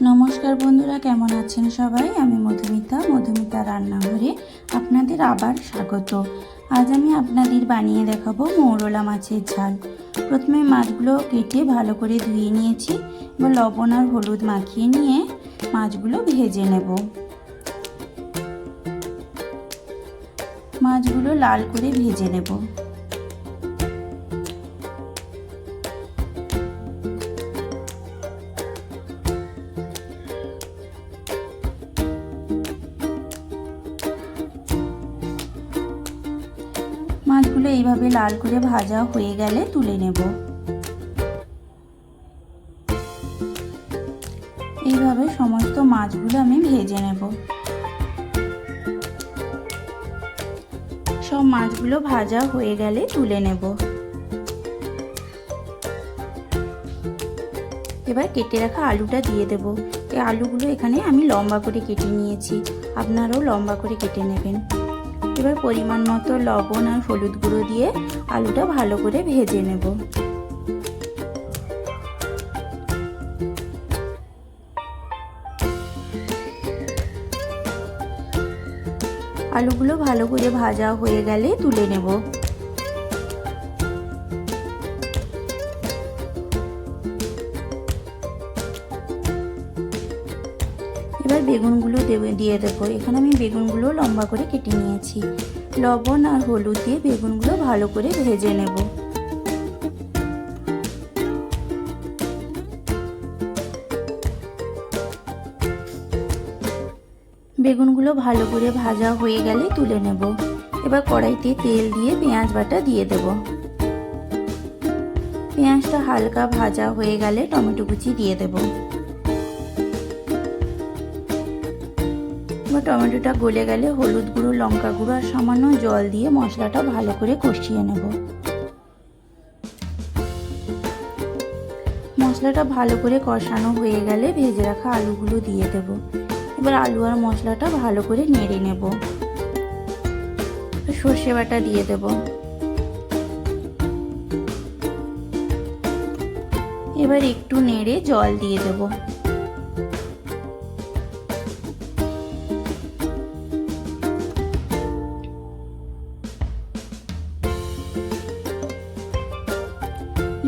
নমস্কার বন্ধুরা, কেমন আছেন সবাই? আমি মধুমিতা রান্নাঘরে আপনাদের আবার স্বাগত। আজ আমি আপনাদের বানিয়ে দেখাবো মৌরলা মাছের ঝাল। প্রথমে মাছগুলো কেটে ভালো করে ধুয়ে নিয়েছি। এবার লবণ আর হলুদ মাখিয়ে নিয়ে মাছগুলো ভেজে নেব। মাছগুলো লাল করে ভেজে নেব। মাছগুলো এইভাবে লাল করে ভাজা হয়ে গেলে তুলে নেব। এইভাবে সমস্ত মাছগুলো আমি ভেজে নেব। সব মাছগুলো ভাজা হয়ে গেলে তুলে নেব। এবার কেটে রাখা আলুটা দিয়ে দেব। এই আলুগুলো এখানে আমি লম্বা করে কেটে নিয়েছি, আপনারাও লম্বা করে কেটে নেবেন। এবার পরিমাণ মতো লবণ আর হলুদ গুঁড়ো দিয়ে আলুটা ভালো করে ভেজে নেব। আলুগুলো ভালো করে ভাজা হয়ে গেলে তুলে নেব। এবার বেগুনগুলো দিয়ে দেবো। এখানে আমি বেগুনগুলো লম্বা করে কেটে নিয়েছি। লবণ আর হলুদ দিয়ে বেগুনগুলো ভালো করে ভেজে নেব। বেগুনগুলো ভালো করে ভাজা হয়ে গেলে তুলে নেব। এবার কড়াইতে তেল দিয়ে পেঁয়াজ বাটা দিয়ে দেব। পেঁয়াজটা হালকা ভাজা হয়ে গেলে টমেটো কুচি দিয়ে দেব। এবার টমেটোটা গলে গেলে হলুদ গুঁড়ো, লঙ্কা গুঁড়ো আর সামান্য জল দিয়ে মশলাটা ভালো করে কষিয়ে নেব। মশলাটা ভালো করে কষানো হয়ে গেলে ভেজে রাখা আলুগুলো দিয়ে দেব। এবার আলু আর মশলাটা ভালো করে নেড়ে নেব। সর্ষে বাটা দিয়ে দেব। এবার একটু নেড়ে জল দিয়ে দেব।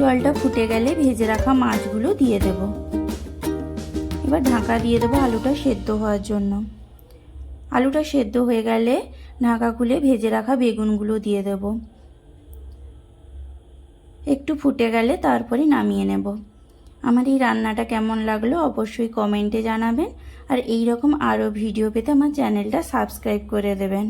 জলটা ফুটে গেলে ভেজে রাখা মাছগুলো দিয়ে দেব। এবার ঢাকা দিয়ে দেবো আলুটা সেদ্ধ হওয়ার জন্য। আলুটা সেদ্ধ হয়ে গেলে ঢাকা খুলে ভেজে রাখা বেগুনগুলো দিয়ে দেব। একটু ফুটে গেলে তারপরে নামিয়ে নেব। আমার এই রান্নাটা কেমন লাগলো অবশ্যই কমেন্টে জানাবেন। আর এই রকম আরও ভিডিও পেতে আমার চ্যানেলটা সাবস্ক্রাইব করে দেবেন।